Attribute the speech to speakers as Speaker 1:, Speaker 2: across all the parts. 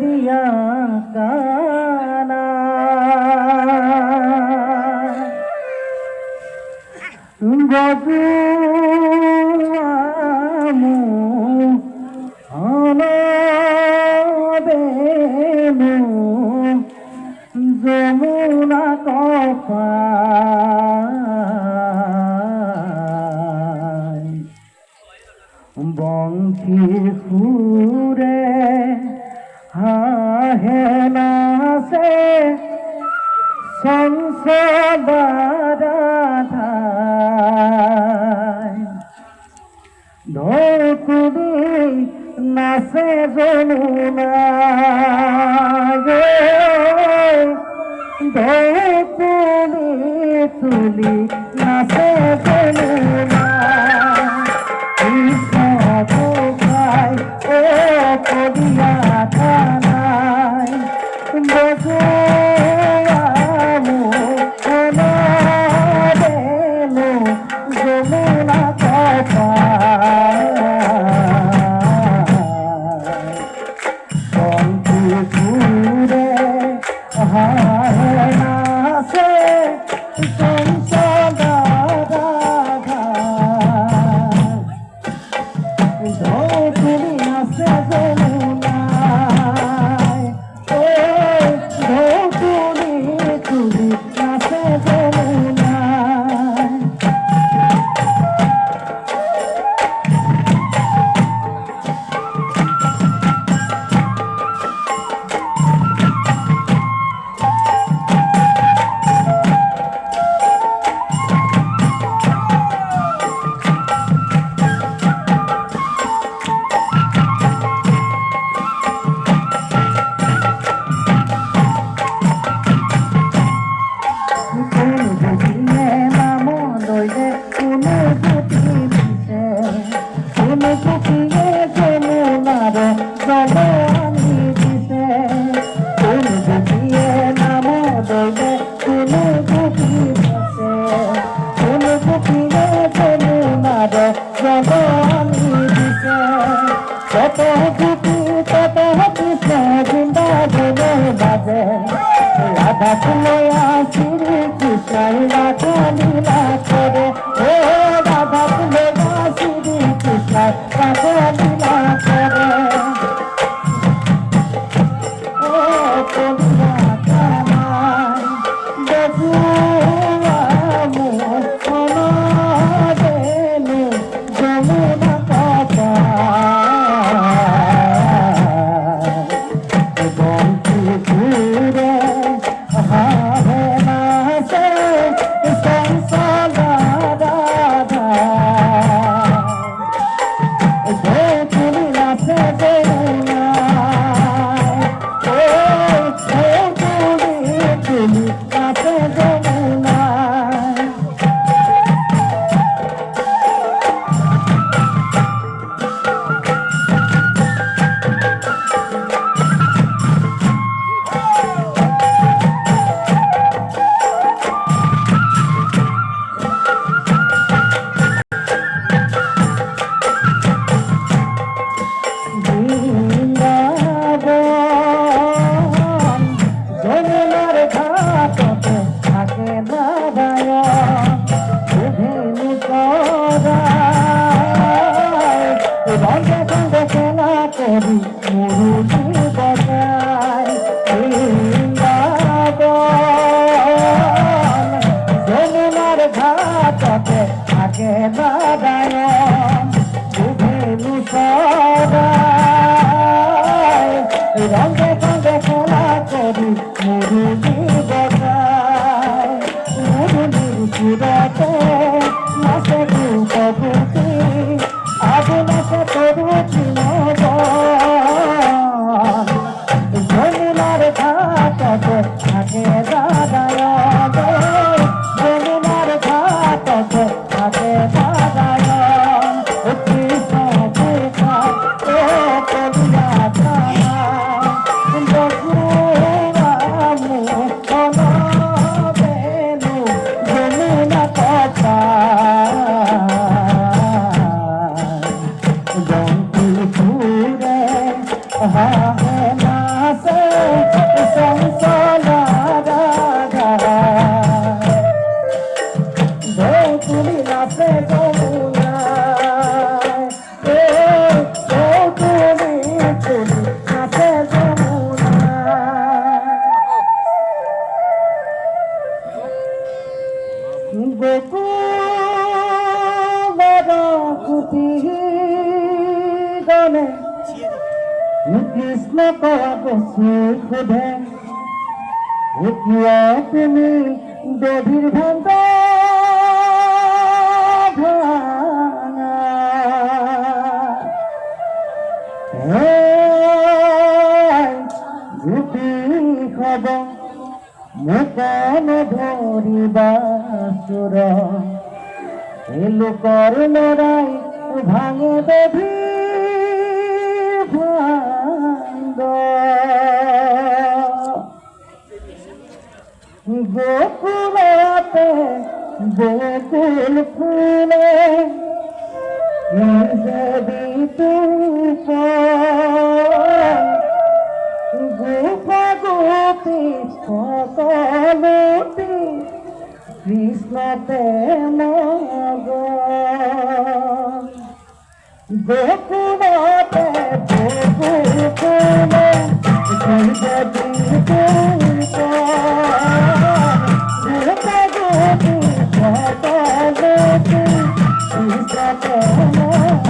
Speaker 1: দিয়া কানা গজুয়ামু অনবেমু যমুনা কপায় বংশী সুরে হাহে নাচে সংসদারাধায় ধকুরি নাচে যমুনা ধকুরি তুলি নাচে যমুনা করিয়া থানায় বজুয়ামু অনবেমু যমুনা কপায় বংশী সুরে হায় নাচে রাধা ফুলয়া শ্রী কৃষ্ণ রাধা লীলা করে ও রাধা ফুলয়া শ্রী কৃষ্ণ রাধা লীলা করে ও কলিয়া কানায় বজুয়ামু অনবেমু যমুনা কপায় বংশী সুরে হাহে নাচে সংসদারাধায় ধকুরি নাচে যমুনায় ও ধকুরি তুলি নাচে যমুনায় যমুনার ঘাটতে থাকে নারায়ণ বিভিন্ন করায় রঙে সঙ্গে খেলা করি মুরুলি বজায় বৃন্দাবন যমুনার ঘাটতে থাকে নারায়ণ বিভিন্ন করায় রঙে সঙ্গে খেলা করি মুরুলি বজায় মুরুলির সুরতে নাচে রূপবতী আবু নাচে তরুচি নবন যমুনার ঘাটতে থাকে নারায়ণ যমুনার ঘাটতে থাকে নারায়ণ কৃষ্ণ কৃষ্ণ ও মনে কৃষ্ণ কবে সুখে উঠিয়া তুমি দেবীর ভাঙ্গ খব মুকন ধরিবা সুর লোকর লড়াই ভাঙে দেবী ভাঙ্গ গোকুলতে গোকুল ফুলে যদি তুফ গোপা গোপী সকলতি কৃষ্ণতে মগ গোকুলতে গোকুল ফুলে যদি তুফ গোপা গোপী সকলতি কৃষ্ণতে মগ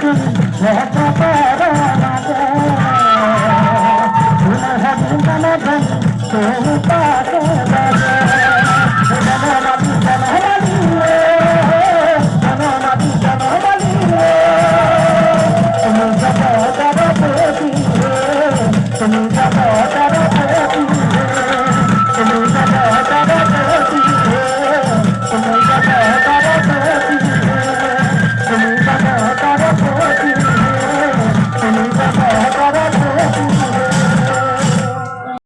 Speaker 1: ভগবান